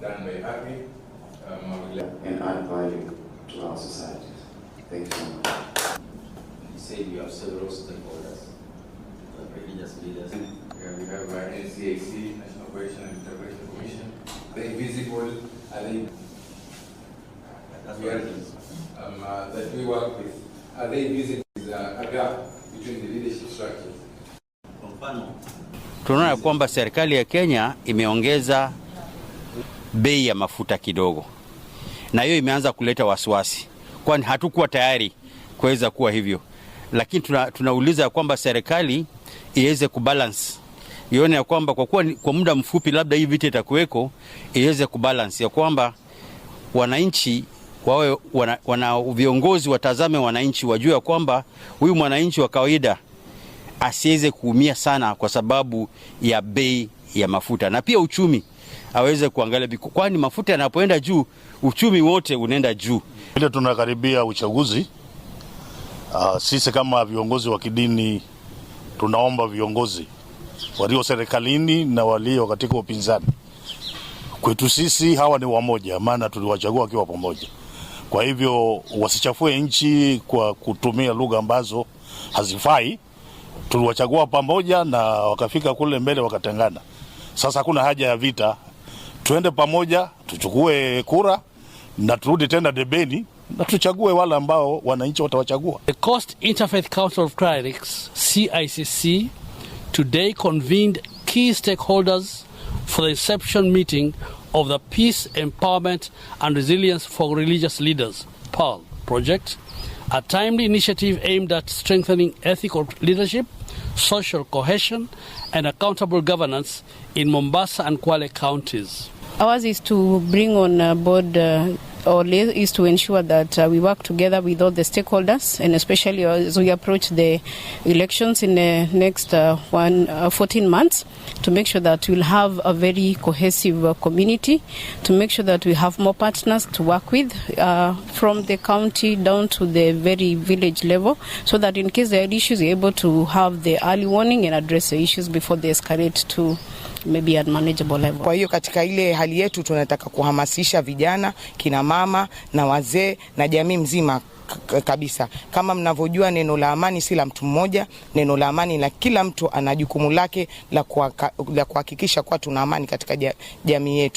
done by API and add value to our society. Thank you so much. You said you have several stakeholders, religious leaders. Yeah, we have NCAC, National Operation and Intervention Commission. Are they visible? Are they? That's what it is. That we work with. Are they visible? Is a gap between the leadership structures. Kwa mfano, tunaona kwamba serikali ya Kenya imeongeza bei ya mafuta kidogo, na hiyo imeanza kuleta wasiwasi, kwani hatukuwa tayari kuweza kuwa hivyo. Lakini tunauliza kwamba serikali iweze kubalance, ione ya kwamba kwa muda mfupi labda hii vita itakuweko, iweze kubalance ya kwamba wananchi wawe wana viongozi watazame wananchi, wajue ya kwamba huyu mwananchi wa kawaida asiweze kuumia sana kwa sababu ya bei ya mafuta, na pia uchumi aweze kuangalia, kwani mafuta yanapoenda juu uchumi wote unaenda juu. Ile tunakaribia uchaguzi, sisi kama viongozi wa kidini tunaomba viongozi walio serikalini na walio katika upinzani, kwetu sisi hawa ni wamoja, maana tuliwachagua wakiwa pamoja. Kwa hivyo wasichafue nchi kwa kutumia lugha ambazo hazifai. Tuliwachagua pamoja na wakafika kule mbele wakatengana. Sasa hakuna haja ya vita. Tuende pamoja, tuchukue kura na turudi tena debeni na tuchague wale ambao wananchi watawachagua. The Coast Interfaith Council of Clerics, CICC, today convened key stakeholders for the reception meeting of the Peace, Empowerment and Resilience for Religious Leaders, PEARL project, a timely initiative aimed at strengthening ethical leadership, social cohesion and accountable governance in Mombasa and Kwale counties. Ours is to bring on board is to ensure that we work together with all the stakeholders, and especially as we approach the elections in the next 14 months, to make sure that we'll have a very cohesive community, to make sure that we have more partners to work with from the county down to the very village level, so that in case there are issues, we're able to have the early warning and address the issues before they escalate to maybe at manageable level. Kwa hiyo katika ile hali yetu tunataka kuhamasisha vijana, kina mama na wazee na jamii mzima kabisa. Kama mnavyojua, neno la amani si la mtu mmoja, neno la amani la kila mtu ana jukumu lake la kuhakikisha kwa tuna amani katika jamii yetu.